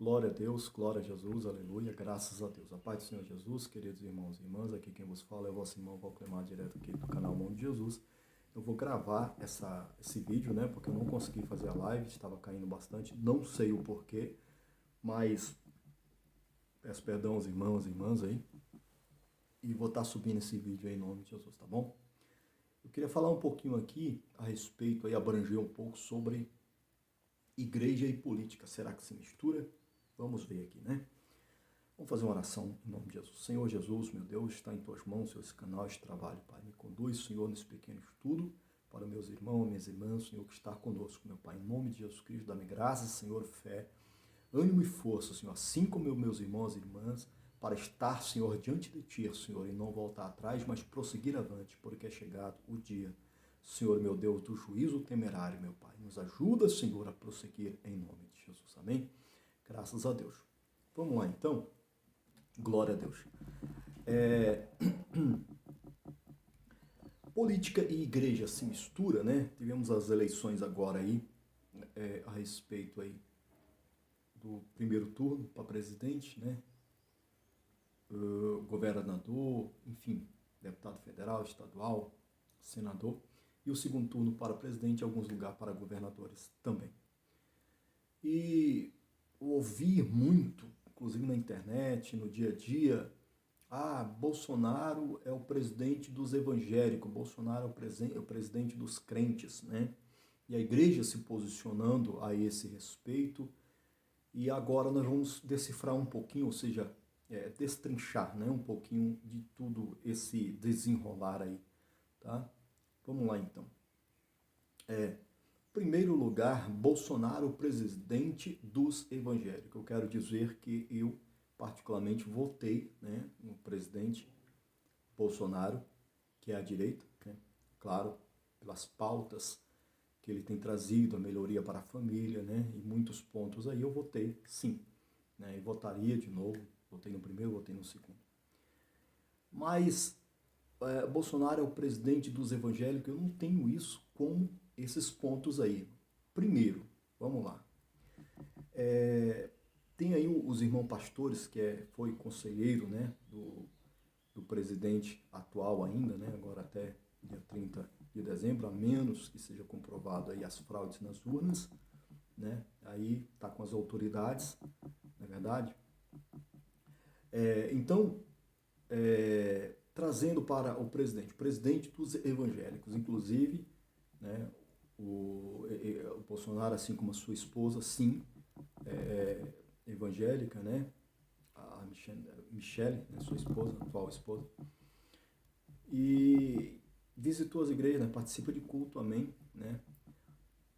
Glória a Deus, glória a Jesus, aleluia, graças a Deus. A paz do Senhor Jesus, queridos irmãos e irmãs, aqui quem vos fala é o vosso irmão Valclemar, direto aqui do canal Mão de Jesus. Eu vou gravar esse vídeo, né, porque eu não consegui fazer a live, estava caindo bastante, não sei o porquê, mas peço perdão aos irmãos e irmãs aí, e vou estar subindo esse vídeo aí em nome de Jesus, tá bom? Eu queria falar um pouquinho aqui a respeito, aí abranger um pouco sobre igreja e política. Será que se mistura? Vamos ver aqui, né? Vamos fazer uma oração em nome de Jesus. Senhor Jesus, meu Deus, está em tuas mãos, Senhor, esse canal, este trabalho, Pai. Me conduz, Senhor, nesse pequeno estudo, para meus irmãos, minhas irmãs, Senhor, que está conosco, meu Pai. Em nome de Jesus Cristo, dá-me graça, Senhor, fé, ânimo e força, Senhor, assim como meus irmãos e irmãs, para estar, Senhor, diante de Ti, Senhor, e não voltar atrás, mas prosseguir avante, porque é chegado o dia, Senhor, meu Deus, do juízo temerário, meu Pai. Nos ajuda, Senhor, a prosseguir em nome de Jesus. Amém? Graças a Deus. Vamos lá, então. Glória a Deus. Política e igreja se mistura, né? Tivemos as eleições agora aí, a respeito aí do primeiro turno para presidente, né? Governador, enfim, deputado federal, estadual, senador. E o segundo turno para presidente, em alguns lugares para governadores também. E ouvir muito, inclusive na internet, no dia a dia, Bolsonaro é o presidente dos evangélicos, Bolsonaro é o presidente dos crentes, né? E a igreja se posicionando a esse respeito. E agora nós vamos decifrar um pouquinho, ou seja, destrinchar, né, um pouquinho de tudo esse desenrolar aí, tá? Vamos lá então. Primeiro lugar, Bolsonaro, presidente dos evangélicos. Eu quero dizer que eu particularmente votei, né, no presidente Bolsonaro, que é a direita, né? Claro, pelas pautas que ele tem trazido, a melhoria para a família, né? E muitos pontos aí eu votei sim, né? E votaria de novo, votei no primeiro, votei no segundo. Mas Bolsonaro é o presidente dos evangélicos, eu não tenho isso como esses pontos aí. Primeiro, vamos lá. Tem aí os irmãos pastores, que foi conselheiro, né, do presidente atual ainda, né, agora até dia 30 de dezembro, a menos que seja comprovado aí as fraudes nas urnas, né, aí está com as autoridades, na verdade. Então, trazendo para o presidente dos evangélicos, inclusive, né, o Bolsonaro, assim como a sua esposa, sim, evangélica, né, a Michele, né, sua esposa, atual esposa, e visitou as igrejas, né, participa de culto, amém, né,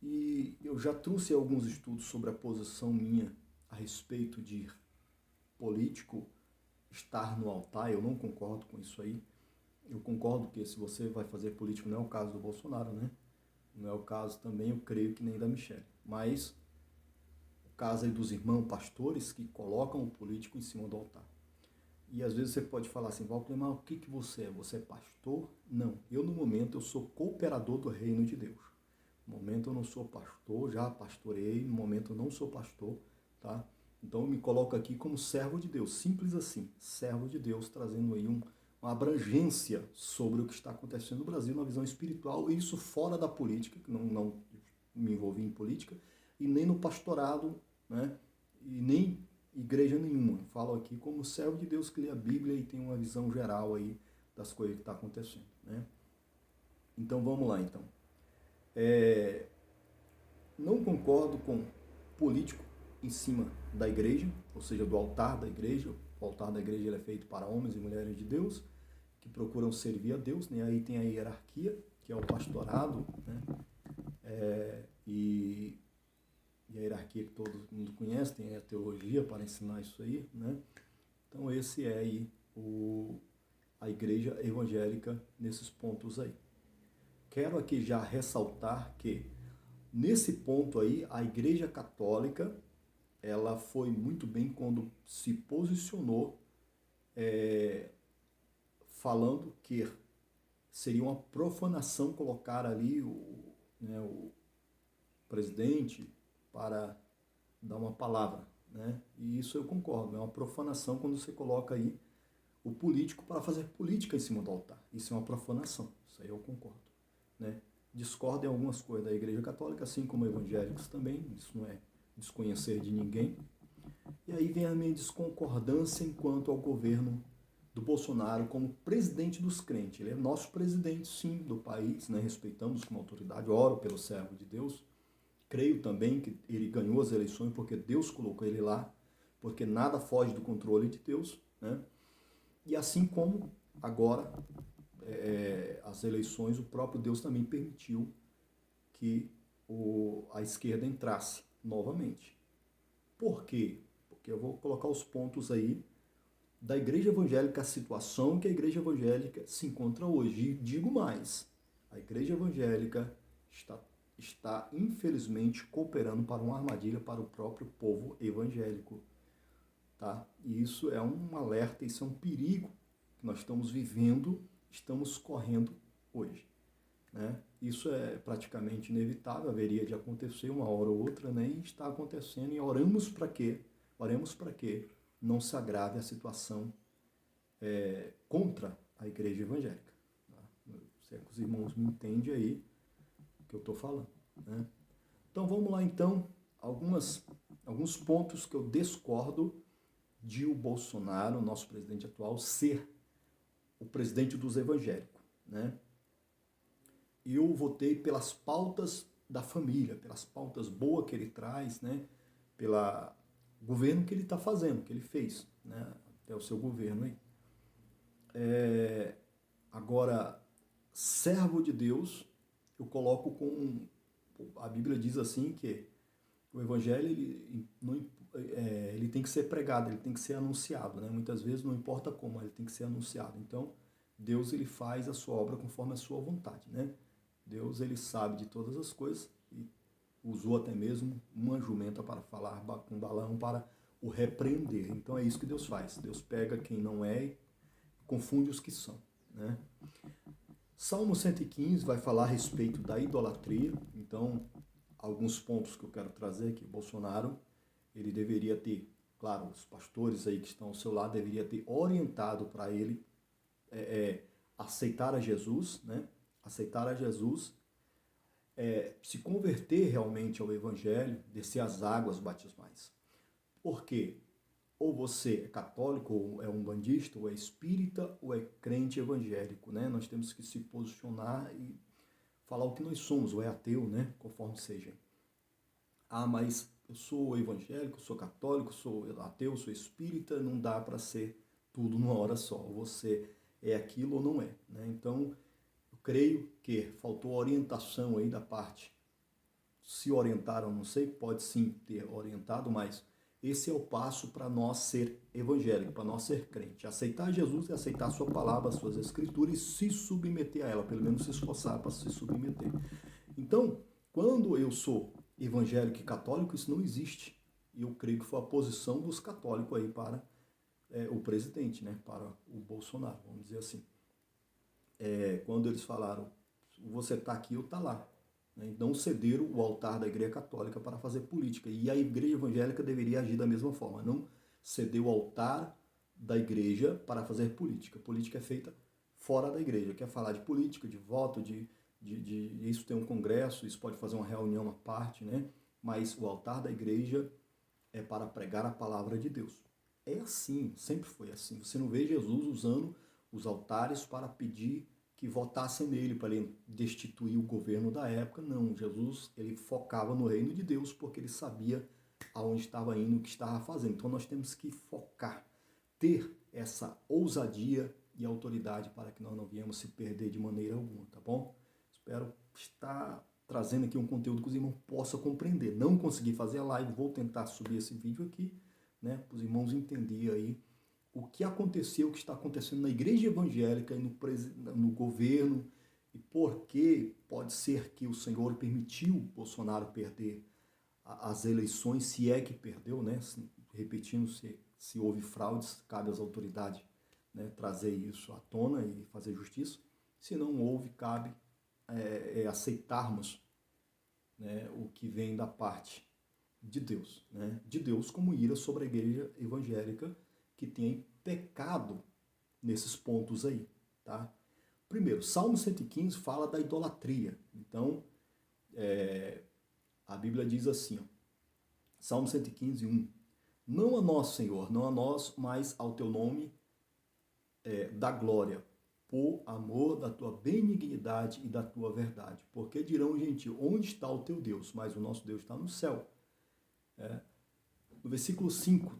e eu já trouxe alguns estudos sobre a posição minha a respeito de político estar no altar. Eu não concordo com isso aí. Eu concordo que se você vai fazer político, não é o caso do Bolsonaro, né? Não é o caso também, eu creio que nem da Michele. Mas o caso aí dos irmãos pastores que colocam o político em cima do altar. E às vezes você pode falar assim, Valclemar, o que você é? Você é pastor? Não. Eu, no momento, eu sou cooperador do reino de Deus. No momento eu não sou pastor, já pastorei, no momento eu não sou pastor, tá? Então eu me coloco aqui como servo de Deus, simples assim, servo de Deus, trazendo aí uma abrangência sobre o que está acontecendo no Brasil, na visão espiritual, e isso fora da política, que não me envolvi em política, e nem no pastorado, né? E nem igreja nenhuma. Eu falo aqui como servo de Deus que lê a Bíblia e tem uma visão geral aí das coisas que estão acontecendo, né? Então vamos lá, então. Não concordo com político em cima da igreja, ou seja, do altar da igreja. O altar da igreja ele é feito para homens e mulheres de Deus, que procuram servir a Deus, né? Aí tem a hierarquia, que é o pastorado, né? E a hierarquia que todo mundo conhece, tem a teologia para ensinar isso aí, né? Então esse é aí a igreja evangélica nesses pontos aí. Quero aqui já ressaltar que nesse ponto aí, a Igreja Católica, ela foi muito bem quando se posicionou falando que seria uma profanação colocar ali o presidente para dar uma palavra, né? E isso eu concordo, é uma profanação quando você coloca aí o político para fazer política em cima do altar. Isso é uma profanação, isso aí eu concordo, né? Discordo em algumas coisas da Igreja Católica, assim como evangélicos também, isso não é desconhecer de ninguém. E aí vem a minha desconcordância enquanto ao governo do Bolsonaro como presidente dos crentes. Ele é nosso presidente, sim, do país, né? Respeitamos como autoridade, oro pelo servo de Deus. Creio também que ele ganhou as eleições porque Deus colocou ele lá, porque nada foge do controle de Deus, né? E assim como agora as eleições, o próprio Deus também permitiu que a esquerda entrasse novamente. Por quê? Porque eu vou colocar os pontos aí da igreja evangélica, a situação que a igreja evangélica se encontra hoje. E digo mais, a igreja evangélica está infelizmente cooperando para uma armadilha para o próprio povo evangélico. Tá? E isso é um alerta, isso é um perigo que nós estamos vivendo, estamos correndo hoje. Né? Isso é praticamente inevitável, haveria de acontecer uma hora ou outra, né? E está acontecendo, e oramos para quê? Oremos para que não se agrave a situação contra a igreja evangélica. Tá? Se é que os irmãos me entendem aí o que eu estou falando. Né? Então vamos lá então, alguns pontos que eu discordo de o Bolsonaro, nosso presidente atual, ser o presidente dos evangélicos. Né? Eu votei pelas pautas da família, pelas pautas boas que ele traz, né? Pelo governo que ele está fazendo, que ele fez, né? Até o seu governo aí. Agora, servo de Deus, eu coloco com... A Bíblia diz assim que o evangelho ele tem que ser pregado, ele tem que ser anunciado, né? Muitas vezes não importa como, ele tem que ser anunciado. Então, Deus ele faz a sua obra conforme a sua vontade, né? Deus ele sabe de todas as coisas e usou até mesmo uma jumenta para falar com Balaão para o repreender. Então é isso que Deus faz. Deus pega quem não é e confunde os que são, né? Salmo 115 vai falar a respeito da idolatria. Então, alguns pontos que eu quero trazer aqui. Bolsonaro, ele deveria ter, claro, os pastores aí que estão ao seu lado, deveria ter orientado para ele aceitar a Jesus, né? Aceitar a Jesus, se converter realmente ao Evangelho, descer as águas batismais. Por quê? Ou você é católico, ou é umbandista, ou é espírita, ou é crente evangélico, né? Nós temos que se posicionar e falar o que nós somos, ou é ateu, né? Conforme seja. Ah, mas eu sou evangélico, sou católico, sou ateu, sou espírita, não dá para ser tudo numa hora só. Ou você é aquilo ou não é, né? Então, eu creio que faltou orientação aí da parte. Se orientaram, não sei, pode sim ter orientado, mas esse é o passo para nós ser evangélico, para nós ser crente. Aceitar Jesus e aceitar a sua palavra, as suas escrituras e se submeter a ela, pelo menos se esforçar para se submeter. Então, quando eu sou evangélico e católico, isso não existe. E eu creio que foi a posição dos católicos aí para o presidente, né, para o Bolsonaro, vamos dizer assim. Quando eles falaram, você está aqui, eu está lá. Né? Não cederam o altar da Igreja Católica para fazer política. E a Igreja Evangélica deveria agir da mesma forma. Não ceder o altar da Igreja para fazer política. Política é feita fora da Igreja. Quer falar de política, de voto, de isso tem um congresso, isso pode fazer uma reunião à parte, né? Mas o altar da Igreja é para pregar a palavra de Deus. É assim, sempre foi assim. Você não vê Jesus usando os altares para pedir que votassem nele, para ele destituir o governo da época. Não, Jesus ele focava no reino de Deus porque ele sabia aonde estava indo, o que estava fazendo. Então nós temos que focar, ter essa ousadia e autoridade para que nós não venhamos se perder de maneira alguma, tá bom? Espero estar trazendo aqui um conteúdo que os irmãos possam compreender. Não consegui fazer a live, vou tentar subir esse vídeo aqui, né, para os irmãos entenderem aí o que aconteceu, o que está acontecendo na igreja evangélica e no governo, e por que pode ser que o Senhor permitiu Bolsonaro perder as eleições, se é que perdeu, né? Repetindo, se houve fraudes, cabe às autoridades, né, trazer isso à tona e fazer justiça. Se não houve, cabe aceitarmos, né, o que vem da parte de Deus, né? De Deus como ira sobre a igreja evangélica que tem pecado nesses pontos aí, tá? Primeiro, Salmo 115 fala da idolatria. Então, a Bíblia diz assim, ó, Salmo 115, 1. Não a nós, Senhor, não a nós, mas ao teu nome da glória, por amor da tua benignidade e da tua verdade. Porque dirão, gentil, onde está o teu Deus? Mas o nosso Deus está no céu. No versículo 5,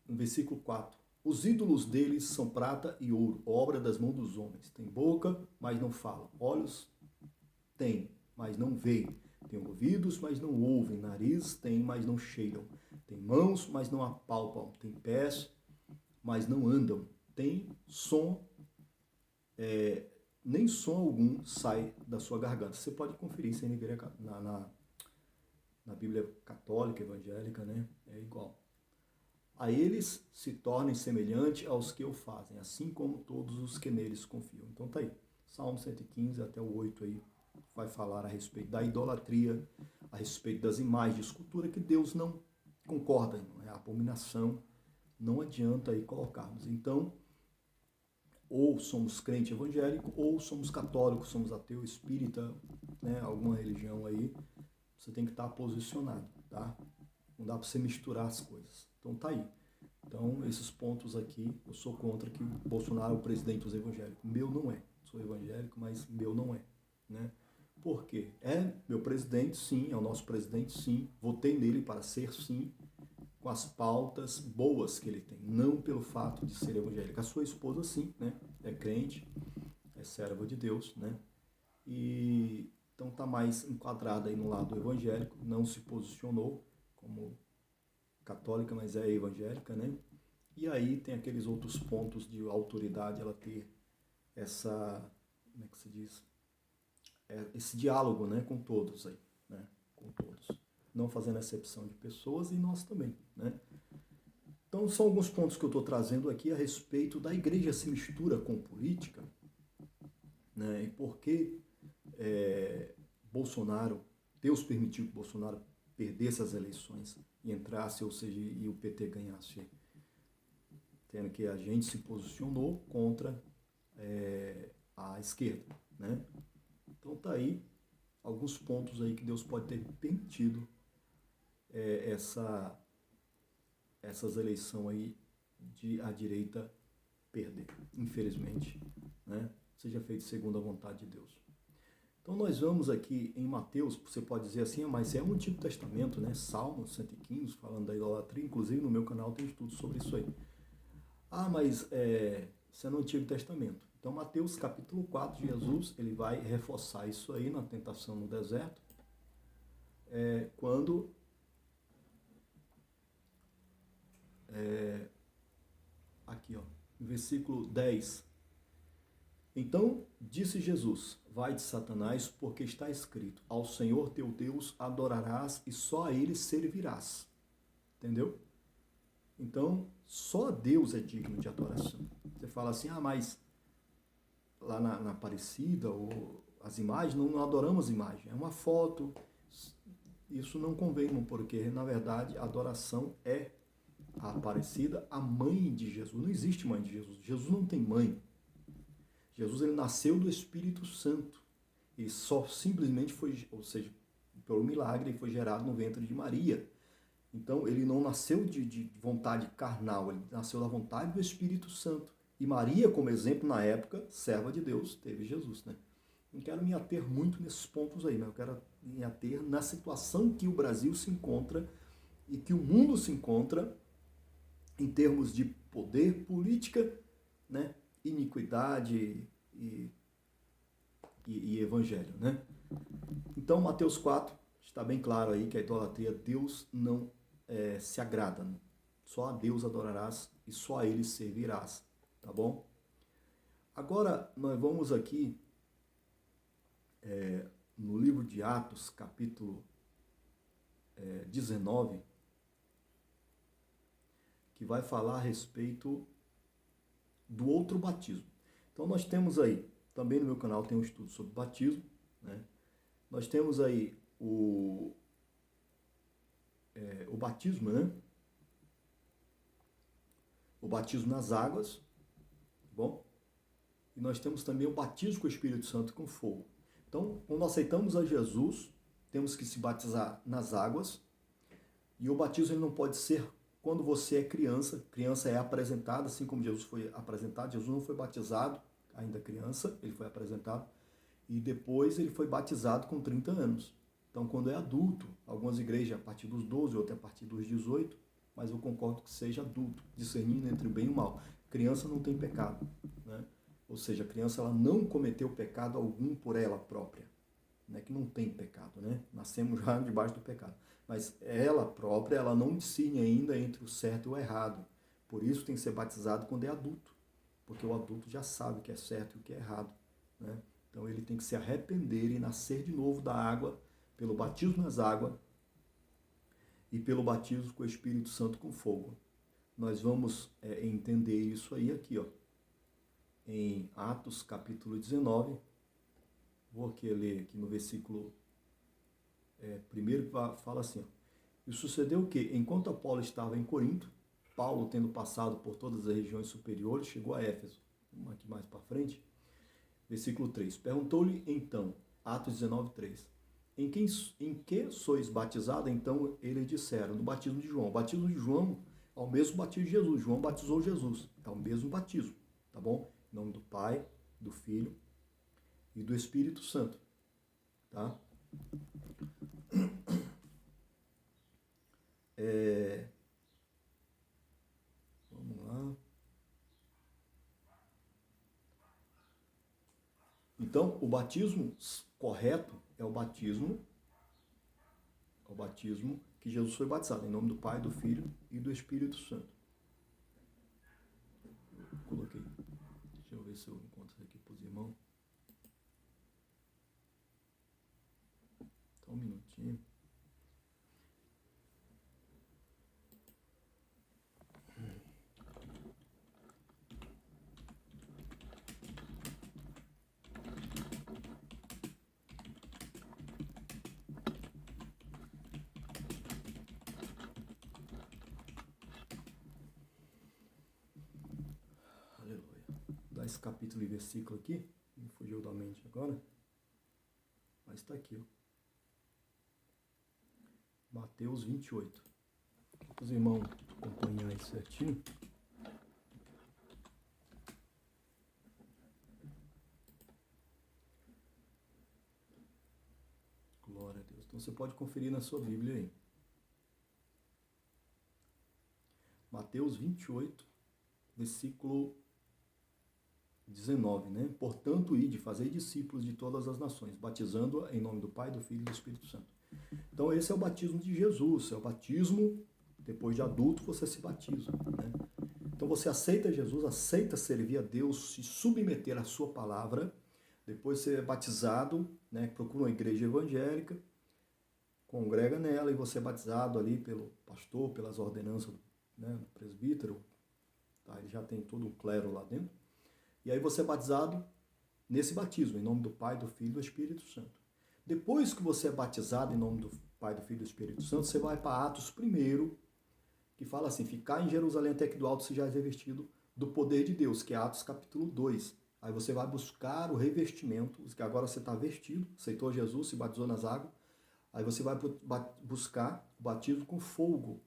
no versículo 4. Os ídolos deles são prata e ouro, obra das mãos dos homens. Tem boca, mas não falam. Olhos tem, mas não veem. Tem ouvidos, mas não ouvem. Nariz tem, mas não cheiram. Tem mãos, mas não apalpam. Tem pés, mas não andam. Tem som, nem som algum sai da sua garganta. Você pode conferir isso aí na Bíblia católica, evangélica, né? É igual. A eles se tornem semelhante aos que o fazem, assim como todos os que neles confiam. Então tá aí, Salmo 115 até o 8 aí, vai falar a respeito da idolatria, a respeito das imagens de escultura que Deus não concorda, não é abominação, não adianta aí colocarmos. Então, ou somos crente evangélico, ou somos católicos, somos ateu, espírita, né, alguma religião aí, você tem que estar posicionado, tá? Não dá para você misturar as coisas. Então tá aí. Então, esses pontos aqui, eu sou contra que o Bolsonaro é o presidente dos evangélicos. Meu não é. Sou evangélico, mas meu não é, né? Por quê? É meu presidente, sim, é o nosso presidente, sim. Votei nele para ser, sim, com as pautas boas que ele tem, não pelo fato de ser evangélico. A sua esposa, sim, né? É crente, é serva de Deus, né? E então tá mais enquadrada aí no lado evangélico, não se posicionou como católica, mas é evangélica, né? E aí tem aqueles outros pontos de autoridade, ela ter essa, como é que se diz? Esse diálogo, né, com todos aí, né? Com todos. Não fazendo exceção de pessoas e nós também, né? Então são alguns pontos que eu estou trazendo aqui a respeito da igreja se mistura com política, né? E por que Bolsonaro, Deus permitiu que Bolsonaro perdesse as eleições e entrasse, ou seja, e o PT ganhasse, tendo que a gente se posicionou contra a esquerda, né? Então tá aí alguns pontos aí que Deus pode ter permitido essas eleições aí de a direita perder, infelizmente, né? Seja feito segundo a vontade de Deus. Então nós vamos aqui em Mateus, você pode dizer assim, mas é o Antigo Testamento, né? Salmo 115, falando da idolatria, inclusive no meu canal tem estudo sobre isso aí. Ah, mas isso é no Antigo Testamento. Então Mateus capítulo 4, Jesus, ele vai reforçar isso aí na tentação no deserto, quando aqui ó, no versículo 10, então disse Jesus, vai de Satanás, porque está escrito, ao Senhor teu Deus adorarás e só a ele servirás. Entendeu? Então, só Deus é digno de adoração. Você fala assim, mas lá na Aparecida, ou as imagens, não adoramos imagem, é uma foto. Isso não convém, porque na verdade a adoração é a Aparecida, a mãe de Jesus. Não existe mãe de Jesus. Jesus não tem mãe. Jesus ele nasceu do Espírito Santo. Ele só simplesmente foi, ou seja, pelo milagre, ele foi gerado no ventre de Maria. Então, ele não nasceu de vontade carnal, ele nasceu da vontade do Espírito Santo. E Maria, como exemplo, na época, serva de Deus, teve Jesus, né? Não quero me ater muito nesses pontos aí, né? Eu quero me ater na situação que o Brasil se encontra e que o mundo se encontra em termos de poder, política, né? Iniquidade e evangelho, né? Então, Mateus 4, está bem claro aí que a idolatria, Deus não se agrada. Só a Deus adorarás e só a Ele servirás, tá bom? Agora, nós vamos aqui no livro de Atos, capítulo 19, que vai falar a respeito do outro batismo. Então nós temos aí, também no meu canal tem um estudo sobre batismo, né? Nós temos aí o batismo, né? O batismo nas águas, tá bom? E nós temos também o batismo com o Espírito Santo com fogo. Então, quando aceitamos a Jesus, temos que se batizar nas águas. E o batismo ele não pode ser quando você é criança. Criança é apresentada, assim como Jesus foi apresentado. Jesus não foi batizado ainda criança, ele foi apresentado. E depois ele foi batizado com 30 anos. Então, quando é adulto, algumas igrejas a partir dos 12, outras a partir dos 18, mas eu concordo que seja adulto, discernindo entre o bem e o mal. Criança não tem pecado, né? Ou seja, a criança ela não cometeu pecado algum por ela própria, né? Que não tem pecado, né? Nascemos já debaixo do pecado. Mas ela própria, ela não discerne ainda entre o certo e o errado. Por isso tem que ser batizado quando é adulto, porque o adulto já sabe o que é certo e o que é errado, né? Então ele tem que se arrepender e nascer de novo da água, pelo batismo nas águas e pelo batismo com o Espírito Santo com fogo. Nós vamos entender isso aí aqui, ó, em Atos capítulo 19. Vou aqui ler aqui no versículo primeiro, fala assim, ó, e sucedeu o que, enquanto Apolo estava em Corinto, Paulo, tendo passado por todas as regiões superiores, chegou a Éfeso. Vamos aqui mais para frente. Versículo 3. Perguntou-lhe então, Atos 19, 3. Em que sois batizado? Então eles disseram, no batismo de João. O batismo de João é o mesmo batismo de Jesus. João batizou Jesus. É o mesmo batismo, tá bom? Em nome do Pai, do Filho e do Espírito Santo, tá? Vamos lá. Então, o batismo correto é o batismo que Jesus foi batizado, em nome do Pai, do Filho e do Espírito Santo. Coloquei. Deixa eu ver se eu encontro aqui para os irmãos. Só um minutinho. Esse capítulo e versículo aqui, me fugiu da mente agora, mas está aqui, ó. Mateus 28. Para os irmãos acompanhar aí certinho. Glória a Deus. Então você pode conferir na sua Bíblia aí. Mateus 28, versículo 19, né? Portanto, ide, fazei discípulos de todas as nações, batizando em nome do Pai, do Filho e do Espírito Santo. Então, esse é o batismo de Jesus, é o batismo, depois de adulto, você se batiza, né? Então, você aceita Jesus, aceita servir a Deus, se submeter à sua palavra, depois você é batizado, né? Procura uma igreja evangélica, congrega nela e você é batizado ali pelo pastor, pelas ordenanças, né, do presbítero, tá? Ele já tem todo o clero lá dentro. E aí você é batizado nesse batismo, em nome do Pai, do Filho e do Espírito Santo. Depois que você é batizado em nome do Pai, do Filho e do Espírito Santo, você vai para Atos 1, que fala assim, ficar em Jerusalém até que do alto seja revestido do poder de Deus, que é Atos capítulo 2. Aí você vai buscar o revestimento, que agora você está vestido, aceitou Jesus, se batizou nas águas. Aí você vai buscar o batismo com fogo,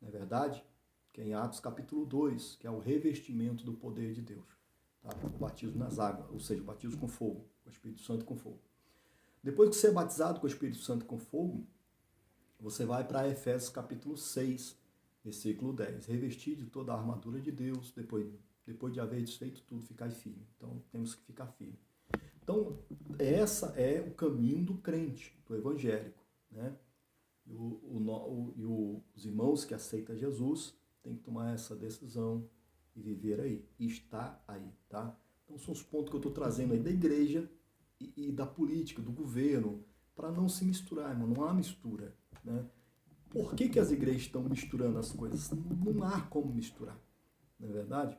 não é verdade? Que é em Atos capítulo 2, que é o revestimento do poder de Deus. Tá? O batismo nas águas, ou seja, o batismo com fogo, com o Espírito Santo com fogo. Depois que você é batizado com o Espírito Santo com fogo, você vai para Efésios capítulo 6, versículo 10. Revestir de toda a armadura de Deus, depois de haver desfeito tudo, ficar firme. Então, temos que ficar firme. Então, essa é o caminho do crente, do evangélico, né? E os irmãos que aceitam Jesus têm que tomar essa decisão e viver aí, e estar aí, tá? Então são os pontos que eu estou trazendo aí da igreja e da política, do governo, para não se misturar, irmão, não há mistura, né? Por que as igrejas estão misturando as coisas? Não há como misturar, não é verdade?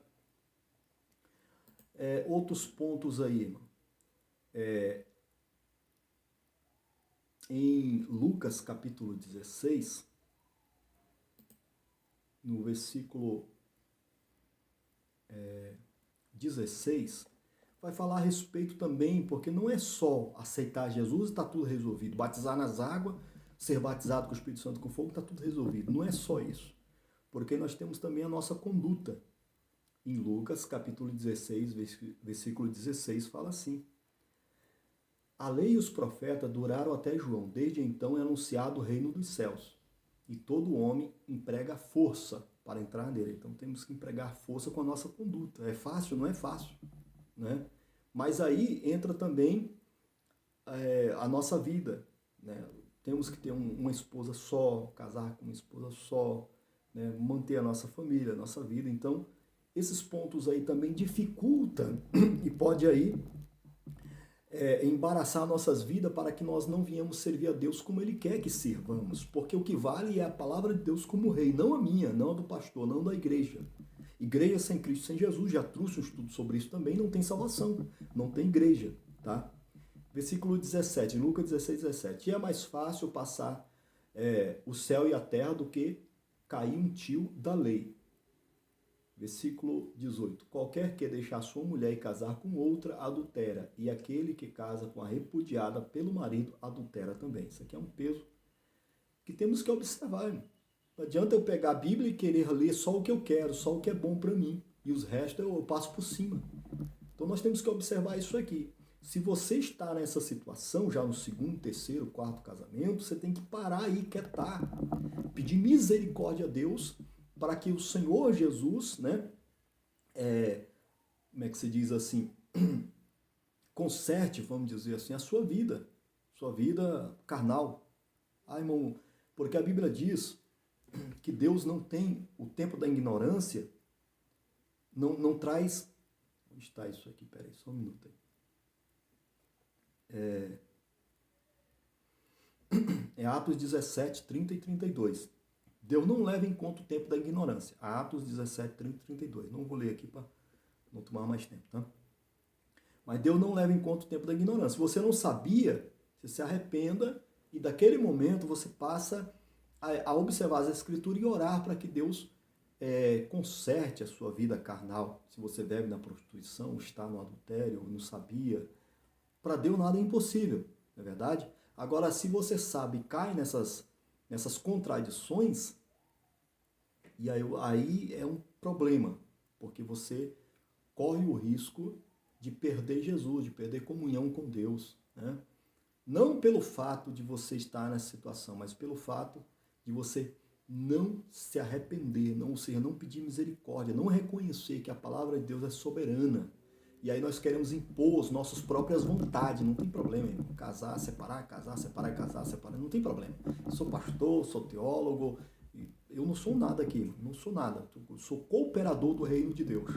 Outros pontos aí, irmão. Em Lucas capítulo 16, no versículo 16, vai falar a respeito também, porque não é só aceitar Jesus e está tudo resolvido. Batizar nas águas, ser batizado com o Espírito Santo com fogo, está tudo resolvido. Não é só isso. Porque nós temos também a nossa conduta. Em Lucas, capítulo 16, versículo 16, fala assim: a lei e os profetas duraram até João. Desde então é anunciado o reino dos céus. E todo homem emprega força para entrar nele. Então temos que empregar força com a nossa conduta. É fácil? Não é fácil, né? Mas aí entra também a nossa vida, né? Temos que ter uma esposa só, casar com uma esposa só, né? Manter a nossa família, a nossa vida. Então, esses pontos aí também dificultam e pode aí embaraçar nossas vidas para que nós não venhamos servir a Deus como Ele quer que sirvamos. Porque o que vale é a palavra de Deus como rei, não a minha, não a do pastor, não da igreja. Igreja sem Cristo, sem Jesus, já trouxe um estudo sobre isso também, não tem salvação, não tem igreja, tá? Versículo 17, Lucas 16, 17. E é mais fácil passar o céu e a terra do que cair um tio da lei. Versículo 18. Qualquer que deixar sua mulher e casar com outra, adultera. E aquele que casa com a repudiada pelo marido, adultera também. Isso aqui é um peso que temos que observar. Não adianta eu pegar a Bíblia e querer ler só o que eu quero, só o que é bom para mim. E os restos eu passo por cima. Então nós temos que observar isso aqui. Se você está nessa situação, já no segundo, terceiro, quarto casamento, você tem que parar aí, quietar. Pedir misericórdia a Deus para que o Senhor Jesus, né, como é que se diz assim, conserte, vamos dizer assim, a sua vida carnal. Ah, irmão, porque a Bíblia diz que Deus não tem o tempo da ignorância, não traz... Onde está isso aqui? Peraí, só um minuto aí. É Atos 17, 30 e 32. Deus não leva em conta o tempo da ignorância. Atos 17, 30 e 32. Não vou ler aqui para não tomar mais tempo, tá? Mas Deus não leva em conta o tempo da ignorância. Se você não sabia, você se arrependa e daquele momento você passa a observar as escrituras e orar para que Deus conserte a sua vida carnal. Se você bebe na prostituição, está no adultério, não sabia, para Deus nada é impossível, não é verdade? Agora, se você sabe e cai nessas contradições, e aí é um problema, porque você corre o risco de perder Jesus, de perder comunhão com Deus, né? Não pelo fato de você estar nessa situação, mas pelo fato de você não se arrepender, ou seja, não pedir misericórdia, não reconhecer que a palavra de Deus é soberana. E aí nós queremos impor as nossas próprias vontades, não tem problema, irmão. Casar, separar, casar, separar, não tem problema. Eu sou pastor, sou teólogo, eu não sou nada aqui, não sou nada. Eu sou cooperador do reino de Deus.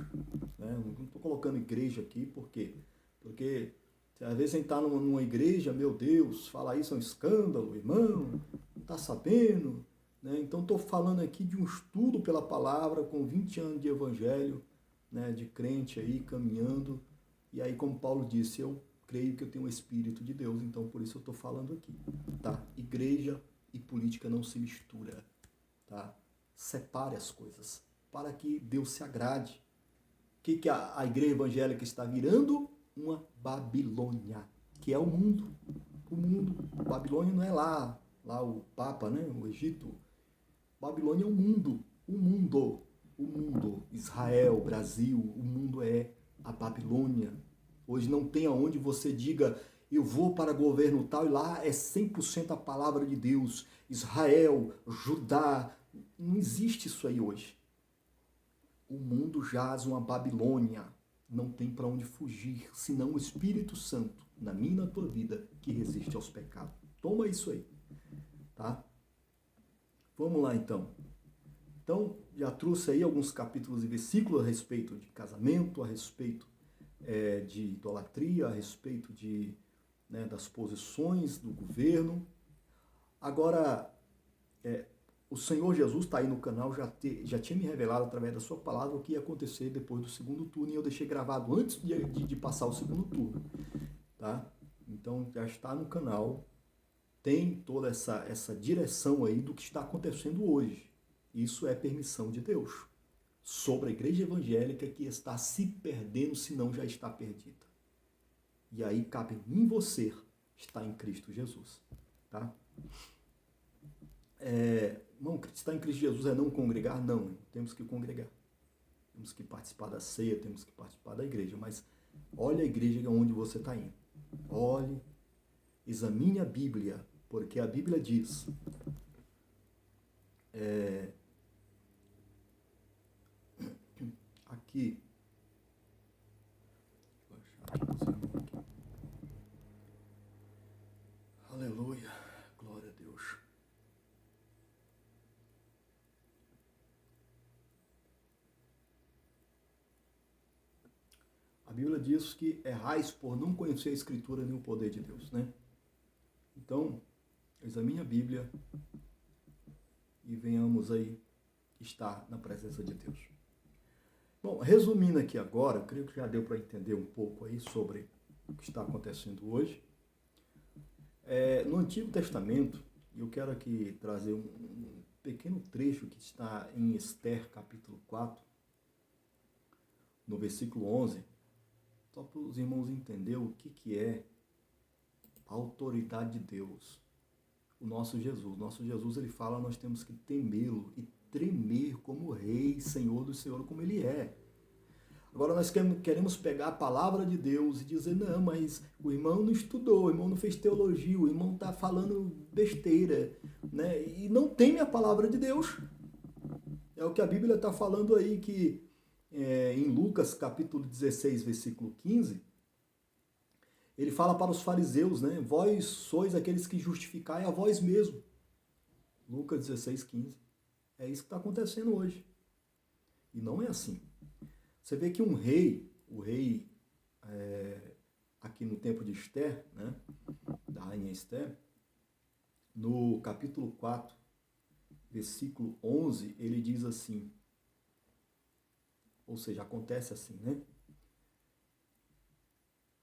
Né? Não estou colocando igreja aqui, por quê? Porque às vezes a gente está numa igreja, meu Deus, falar isso é um escândalo, irmão, não está sabendo. Né? Então estou falando aqui de um estudo pela palavra, com 20 anos de evangelho, né, de crente aí, caminhando, e aí como Paulo disse, eu creio que eu tenho o Espírito de Deus, então por isso eu estou falando aqui, tá? Igreja e política não se mistura, tá? Separe as coisas, para que Deus se agrade. O que a igreja evangélica está virando? Uma Babilônia, que é o mundo. O mundo, Babilônia não é lá o Papa, né, o Egito. Babilônia é o mundo, Israel, Brasil, o mundo é a Babilônia. Hoje não tem aonde você diga, eu vou para governo tal, e lá é 100% a palavra de Deus. Israel, Judá, não existe isso aí hoje. O mundo jaz uma Babilônia, não tem para onde fugir, senão o Espírito Santo, na minha e na tua vida, que resiste aos pecados. Toma isso aí, tá? Vamos lá então. Então, já trouxe aí alguns capítulos e versículos a respeito de casamento, a respeito de idolatria, a respeito das posições do governo. Agora, o Senhor Jesus está aí no canal, já tinha me revelado através da sua palavra o que ia acontecer depois do segundo turno, e eu deixei gravado antes de passar o segundo turno. Tá? Então, já está no canal, tem toda essa direção aí do que está acontecendo hoje. Isso é permissão de Deus sobre a igreja evangélica que está se perdendo, se não já está perdida. E aí cabe em você estar em Cristo Jesus. Tá? Não, estar em Cristo Jesus é não congregar? Não, temos que congregar. Temos que participar da ceia, temos que participar da igreja. Mas olha a igreja onde você está indo. Olhe, examine a Bíblia, porque a Bíblia diz... aqui... Aleluia, glória a Deus. A Bíblia diz que errais por não conhecer a Escritura nem o poder de Deus, né? Então, examine a Bíblia e venhamos aí estar na presença de Deus. Bom, resumindo aqui agora, eu creio que já deu para entender um pouco aí sobre o que está acontecendo hoje. No Antigo Testamento, eu quero aqui trazer um pequeno trecho que está em Esther, capítulo 4, no versículo 11, só para os irmãos entenderem o que é a autoridade de Deus. O nosso Jesus, ele fala, nós temos que temê-lo e tremer como Rei, Senhor do Senhor, como ele é. Agora nós queremos pegar a palavra de Deus e dizer, não, mas o irmão não estudou, o irmão não fez teologia, o irmão está falando besteira, né? E não teme a palavra de Deus. É o que a Bíblia está falando aí, que em Lucas capítulo 16, versículo 15, ele fala para os fariseus, né? Vós sois aqueles que justificai a vós mesmo. Lucas 16, 15. É isso que está acontecendo hoje. E não é assim. Você vê que o rei aqui no tempo de Esther, né? Da rainha Esther, no capítulo 4, versículo 11, ele diz assim, ou seja, acontece assim, né?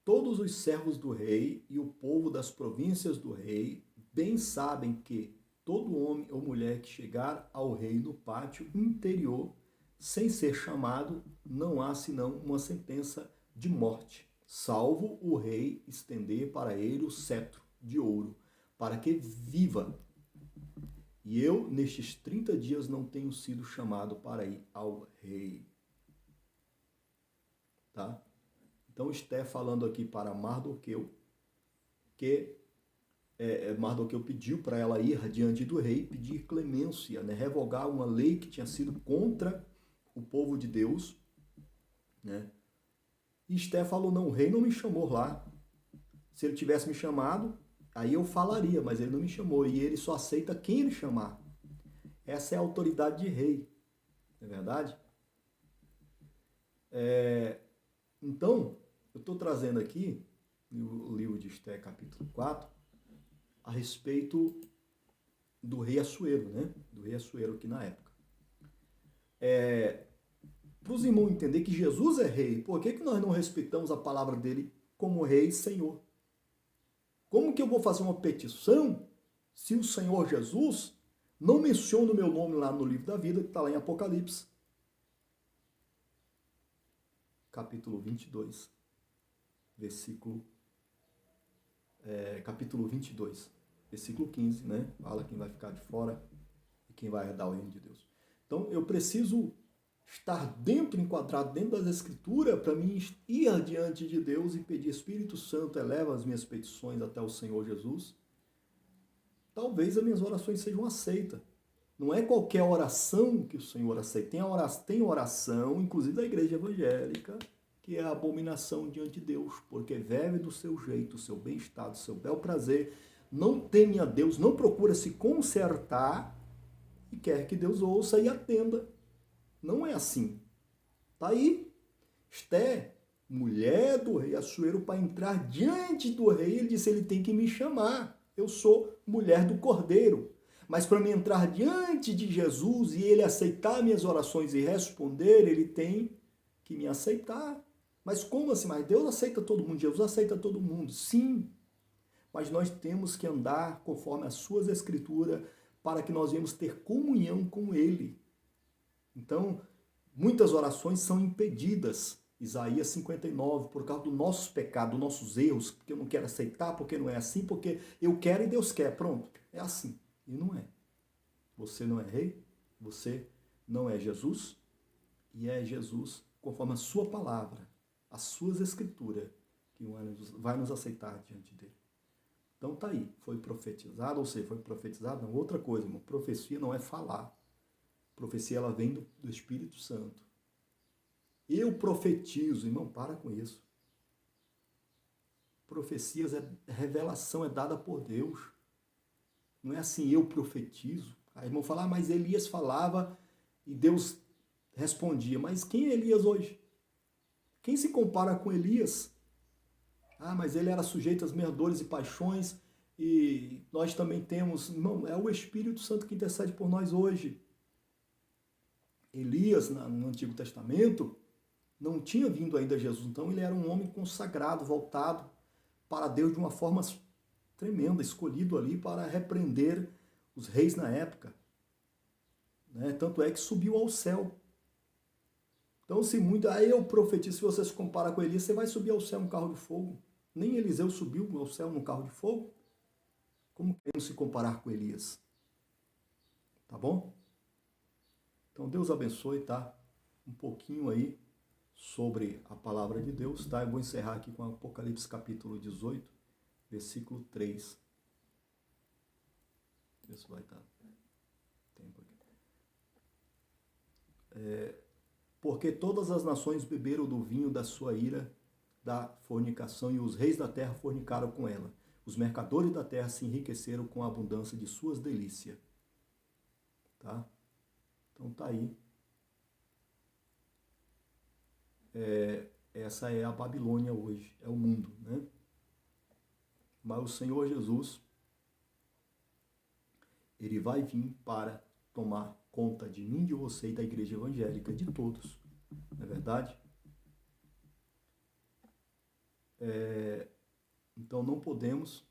Todos os servos do rei e o povo das províncias do rei bem sabem que todo homem ou mulher que chegar ao rei no pátio interior, sem ser chamado, não há senão uma sentença de morte, salvo o rei estender para ele o cetro de ouro, para que viva. E eu, nestes 30 dias, não tenho sido chamado para ir ao rei. Tá? Então, Esther falando aqui para Mardoqueu, que Mardoqueu pediu para ela ir diante do rei, pedir clemência, né? Revogar uma lei que tinha sido contra o povo de Deus, né? E Esther falou, não, o rei não me chamou lá. Se ele tivesse me chamado, aí eu falaria, mas ele não me chamou. E ele só aceita quem ele chamar. Essa é a autoridade de rei, não é verdade? Então, eu estou trazendo aqui, no livro de Esther, capítulo 4, a respeito do rei Assuero, né? Do rei Assuero aqui na época. Para os irmãos entender que Jesus é rei, por que nós não respeitamos a palavra dele como rei e Senhor? Como que eu vou fazer uma petição se o Senhor Jesus não menciona o meu nome lá no livro da vida, que está lá em Apocalipse? Capítulo 22, capítulo 22, versículo 15, né? Fala quem vai ficar de fora e quem vai herdar o reino de Deus. Então, eu preciso estar enquadrado dentro das Escrituras, para mim ir diante de Deus e pedir, Espírito Santo, eleva as minhas petições até o Senhor Jesus. Talvez as minhas orações sejam aceitas. Não é qualquer oração que o Senhor aceita. Tem oração, inclusive da igreja evangélica, que é a abominação diante de Deus, porque vive do seu jeito, do seu bem-estar, do seu bel prazer, não teme a Deus, não procura se consertar e quer que Deus ouça e atenda. Não é assim. Tá aí, Esther, mulher do rei Assuero, para entrar diante do rei, ele disse, ele tem que me chamar. Eu sou mulher do Cordeiro. Mas para me entrar diante de Jesus e ele aceitar minhas orações e responder, ele tem que me aceitar. Mas como assim? Mas Deus aceita todo mundo, Jesus aceita todo mundo. Sim, mas nós temos que andar conforme as suas escrituras para que nós venhamos ter comunhão com ele. Então, muitas orações são impedidas. Isaías 59, por causa dos nossos pecados, dos nossos erros, porque eu não quero aceitar, porque não é assim, porque eu quero e Deus quer. Pronto, é assim. E não é. Você não é rei, você não é Jesus, e é Jesus conforme a sua palavra, as suas escrituras, que vai nos aceitar diante dele. Então tá aí, foi profetizado, ou seja, foi profetizado, não, outra coisa, irmão, profecia não é falar. Profecia, ela vem do Espírito Santo. Eu profetizo, irmão, para com isso. Profecias, revelação é dada por Deus. Não é assim, eu profetizo. Aí irmão fala, mas Elias falava e Deus respondia. Mas quem é Elias hoje? Quem se compara com Elias? Ah, mas ele era sujeito às minhas dores e paixões e nós também temos... Irmão, é o Espírito Santo que intercede por nós hoje. Elias, no Antigo Testamento, não tinha vindo ainda Jesus, então ele era um homem consagrado, voltado para Deus de uma forma tremenda, escolhido ali para repreender os reis na época. Né? Tanto é que subiu ao céu. Então, se muito, aí eu profetizo, se você se compara com Elias, você vai subir ao céu num carro de fogo. Nem Eliseu subiu ao céu num carro de fogo. Como queremos se comparar com Elias? Tá bom? Então, Deus abençoe, tá? Um pouquinho aí sobre a palavra de Deus, tá? Eu vou encerrar aqui com Apocalipse capítulo 18, versículo 3. Vê se vai dar tempo aqui. Porque todas as nações beberam do vinho da sua ira, da fornicação, e os reis da terra fornicaram com ela. Os mercadores da terra se enriqueceram com a abundância de suas delícias. Tá? Então tá aí. Essa é a Babilônia hoje, é o mundo, né? Mas o Senhor Jesus, ele vai vir para tomar conta de mim, de você e da igreja evangélica, de todos, não é verdade? Então não podemos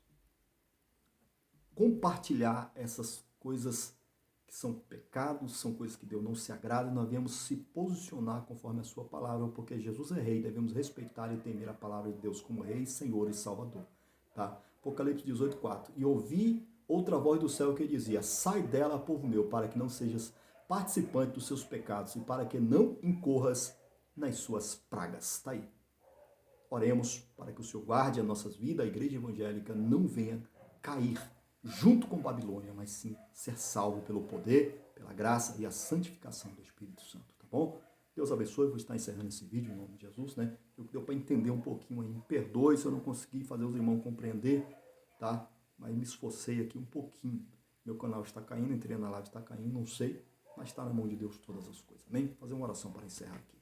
compartilhar essas coisas que são pecados, são coisas que Deus não se agrada, e nós devemos se posicionar conforme a sua palavra, porque Jesus é rei, devemos respeitar e temer a palavra de Deus como rei, Senhor e Salvador. Tá? Apocalipse 18, 4. E ouvi outra voz do céu que dizia, sai dela, povo meu, para que não sejas participante dos seus pecados e para que não incorras nas suas pragas. Tá aí. Oremos para que o Senhor guarde as nossas vidas, a igreja evangélica não venha cair junto com Babilônia, mas sim ser salvo pelo poder, pela graça e a santificação do Espírito Santo, tá bom? Deus abençoe, vou estar encerrando esse vídeo em nome de Jesus, né? Deu para entender um pouquinho aí, me perdoe se eu não consegui fazer os irmãos compreender, tá? Mas me esforcei aqui um pouquinho. Meu canal está caindo, entrei na live, está caindo, não sei, mas está na mão de Deus todas as coisas, amém? Vou fazer uma oração para encerrar aqui.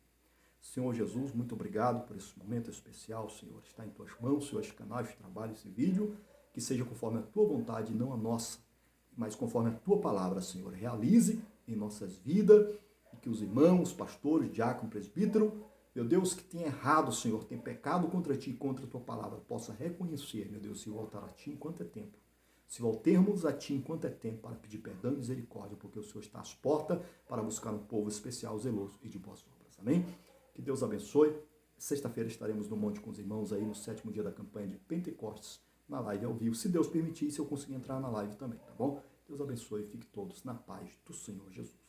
Senhor Jesus, muito obrigado por esse momento especial, Senhor. Está em tuas mãos, Senhor, este canal, este trabalho, esse vídeo, que seja conforme a tua vontade, não a nossa, mas conforme a tua palavra, Senhor. Realize em nossas vidas e que os irmãos, pastores, diácono, presbítero, meu Deus, que tem errado, Senhor, tem pecado contra ti e contra a tua palavra, possa reconhecer, meu Deus, se voltar a ti enquanto é tempo. Se voltarmos a ti enquanto é tempo para pedir perdão e misericórdia, porque o Senhor está às portas para buscar um povo especial, zeloso e de boas obras. Amém? Que Deus abençoe. Sexta-feira estaremos no monte com os irmãos aí no 7º dia da campanha de Pentecostes, na live ao vivo. Se Deus permitir, se eu conseguir entrar na live também, tá bom? Deus abençoe e fique todos na paz do Senhor Jesus.